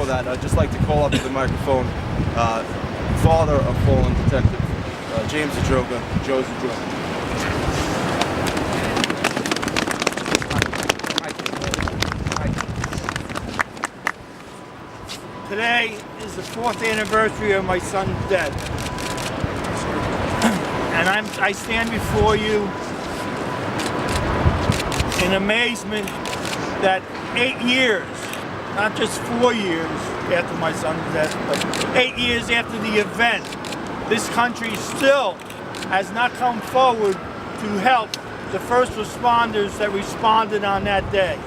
before that, I'd just like to call up to the microphone father of fallen Detective James Zadroga, Joe Zadroga. Today is the 4th anniversary of my son's death. And I stand before you in amazement that 8 years, not just 4 years after my son's death, but 8 years after the event, this country still has not come forward to help the first responders that responded on that day.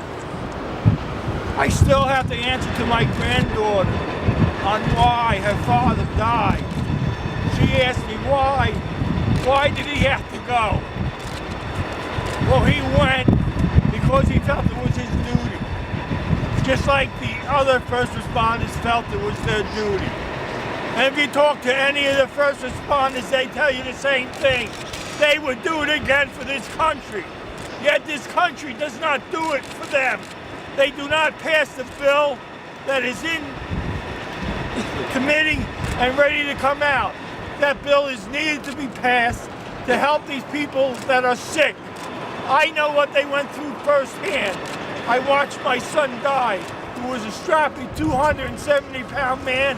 I still have to answer to my granddaughter on why her father died. She asked me why did he have to go? Well, he went because he felt it was his duty. Just like the other first responders felt it was their duty. And if you talk to any of the first responders, they tell you the same thing. They would do it again for this country. Yet this country does not do it for them. They do not pass the bill that is in committee and ready to come out. That bill is needed to be passed to help these people that are sick. I know what they went through firsthand. I watched my son die, who was a strappy 270-pound man,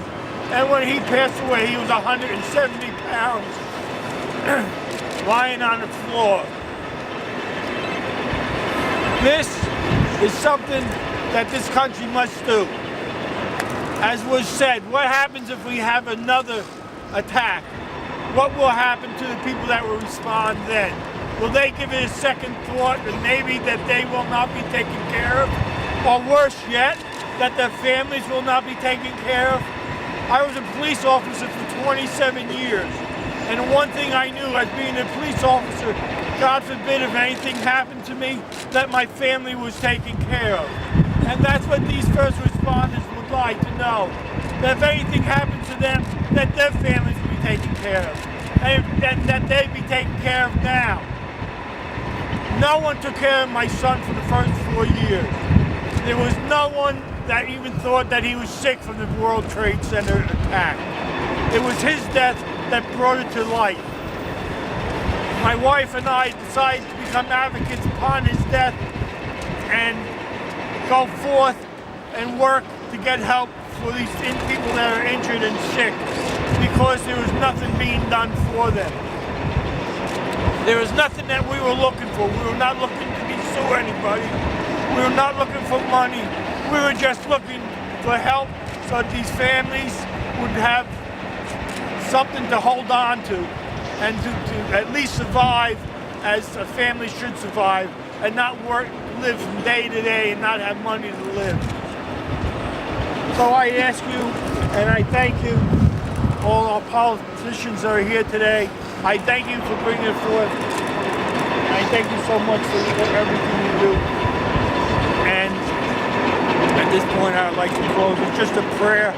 and when he passed away, he was 170 pounds, lying on the floor. This is something that this country must do. As was said, what happens if we have another attack? What will happen to the people that will respond then? Will they give it a second thought and maybe that they will not be taken care of? Or worse yet, that their families will not be taken care of? I was a police officer for 27 years. And one thing I knew as being a police officer, God forbid if anything happened to me, that my family was taken care of. And that's what these first responders would like to know. That if anything happened to them, that their families would be taken care of. And that they'd be taken care of now. No one took care of my son for the first 4 years. There was no one that even thought that he was sick from the World Trade Center attack. It was his death that brought it to light. My wife and I decided to become advocates upon his death and go forth and work to get help for these people that are injured and sick because there was nothing being done for them. There was nothing that we were looking for. We were not looking to sue anybody. We were not looking for money. We were just looking for help so that these families would have something to hold on to and to at least survive as a family should survive and not live from day to day and not have money to live. So I ask you and I thank you, all our politicians that are here today. I thank you for bringing it forth. I thank you so much for everything you do. And at this point, I'd like to close with just a prayer.